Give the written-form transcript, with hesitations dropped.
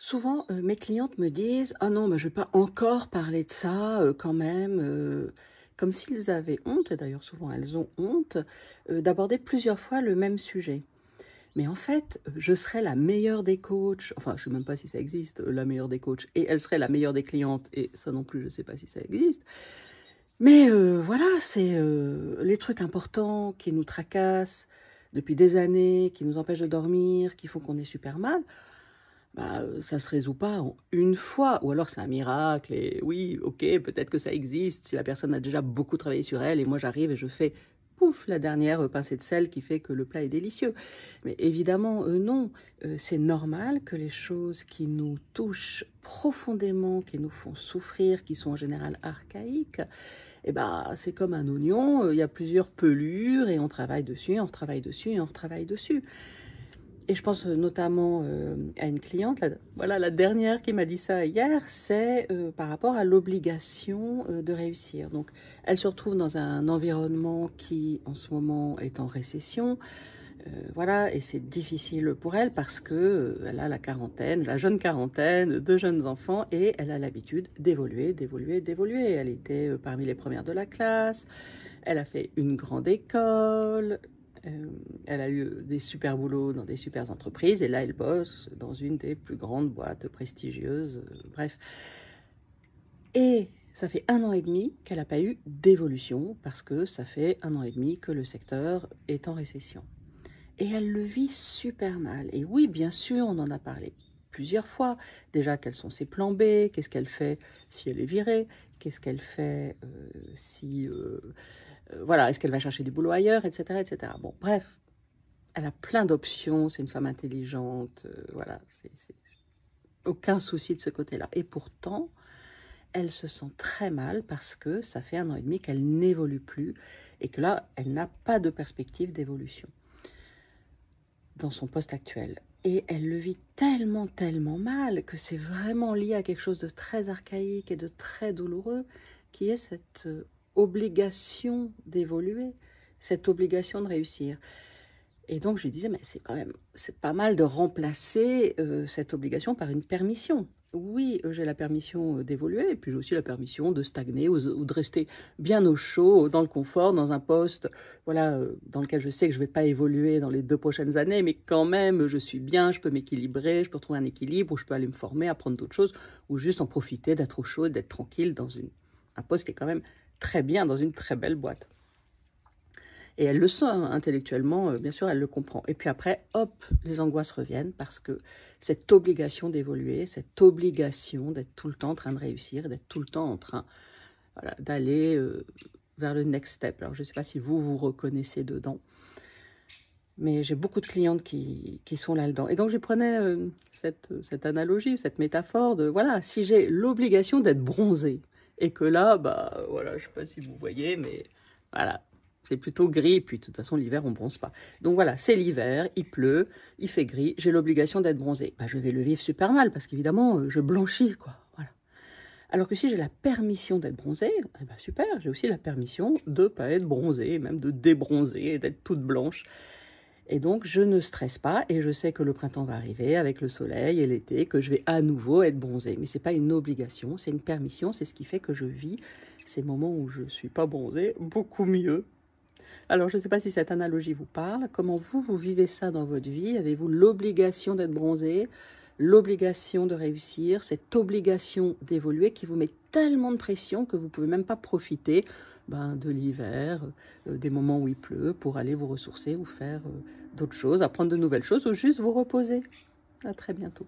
Souvent, mes clientes me disent: «Ah non, mais je vais pas encore parler de ça, quand même», comme s'ils avaient honte, et d'ailleurs souvent elles ont honte, d'aborder plusieurs fois le même sujet. Mais en fait, je serais la meilleure des coachs, enfin je sais même pas si ça existe, la meilleure des coachs, et elle serait la meilleure des clientes, et ça non plus je sais pas si ça existe. Mais voilà, c'est, les trucs importants qui nous tracassent depuis des années, qui nous empêchent de dormir, qui font qu'on est super mal. Bah, ça se résout pas en une fois, ou alors c'est un miracle et oui, OK, peut-être que ça existe si la personne a déjà beaucoup travaillé sur elle et moi j'arrive et je fais pouf, la dernière, pincée de sel qui fait que le plat est délicieux. Mais évidemment, non, c'est normal que les choses qui nous touchent profondément, qui nous font souffrir, qui sont en général archaïques, et ben, c'est comme un oignon, il y a plusieurs pelures et on travaille dessus, on retravaille dessus et on retravaille dessus. Et je pense notamment à une cliente, voilà, la dernière qui m'a dit ça hier, c'est par rapport à l'obligation de réussir. Donc, elle se retrouve dans un environnement qui, en ce moment, est en récession. Voilà, et c'est difficile pour elle parce que elle a la quarantaine, la jeune quarantaine, deux jeunes enfants, et elle a l'habitude d'évoluer, d'évoluer, d'évoluer. Elle était parmi les premières de la classe, elle a fait une grande école, euh, elle a eu des super boulots dans des super entreprises, et là elle bosse dans une des plus grandes boîtes prestigieuses, bref. Et ça fait 1 an et demi qu'elle n'a pas eu d'évolution parce que ça fait 1 an et demi que le secteur est en récession. Et elle le vit super mal. Et oui, bien sûr, on en a parlé plusieurs fois. Déjà, quels sont ses plans B? Qu'est-ce qu'elle fait si elle est virée? Qu'est-ce qu'elle fait si... voilà, est-ce qu'elle va chercher du boulot ailleurs, etc., etc. Bon, bref, elle a plein d'options. C'est une femme intelligente. Voilà, c'est aucun souci de ce côté-là. Et pourtant, elle se sent très mal parce que ça fait 1 an et demi qu'elle n'évolue plus et que là, elle n'a pas de perspective d'évolution dans son poste actuel. Et elle le vit tellement, tellement mal que c'est vraiment lié à quelque chose de très archaïque et de très douloureux, qui est cette obligation d'évoluer, cette obligation de réussir. Et donc je lui disais, mais c'est quand même, c'est pas mal de remplacer cette obligation par une permission. Oui, j'ai la permission d'évoluer, et puis j'ai aussi la permission de stagner ou de rester bien au chaud, dans le confort, dans un poste, voilà, dans lequel je sais que je ne vais pas évoluer dans les 2 prochaines années, mais quand même, je suis bien, je peux m'équilibrer, je peux trouver un équilibre, ou je peux aller me former, apprendre d'autres choses, ou juste en profiter d'être au chaud, d'être tranquille dans un poste qui est quand même très bien, dans une très belle boîte. Et elle le sent intellectuellement, bien sûr, elle le comprend. Et puis après, hop, les angoisses reviennent parce que cette obligation d'évoluer, cette obligation d'être tout le temps en train de réussir, d'être tout le temps en train, voilà, d'aller vers le next step. Alors, je ne sais pas si vous vous reconnaissez dedans, mais j'ai beaucoup de clientes qui sont là-dedans. Et donc, je prenais cette analogie, cette métaphore de, voilà, si j'ai l'obligation d'être bronzée, et que là, bah, voilà, je ne sais pas si vous voyez, mais voilà, c'est plutôt gris, puis de toute façon, l'hiver, on ne bronze pas. Donc voilà, c'est l'hiver, il pleut, il fait gris, j'ai l'obligation d'être bronzée. Bah, je vais le vivre super mal, parce qu'évidemment, je blanchis, quoi. Voilà. Alors que si j'ai la permission d'être bronzée, eh ben super, j'ai aussi la permission de ne pas être bronzée, même de débronzer, d'être toute blanche. Et donc, je ne stresse pas, et je sais que le printemps va arriver avec le soleil et l'été, que je vais à nouveau être bronzée. Mais ce n'est pas une obligation, c'est une permission, c'est ce qui fait que je vis ces moments où je ne suis pas bronzée beaucoup mieux. Alors, je ne sais pas si cette analogie vous parle. Comment vous vivez ça dans votre vie? Avez-vous l'obligation d'être bronzé, l'obligation de réussir, cette obligation d'évoluer qui vous met tellement de pression que vous ne pouvez même pas profiter de l'hiver, des moments où il pleut, pour aller vous ressourcer ou faire d'autres choses, apprendre de nouvelles choses ou juste vous reposer? À très bientôt.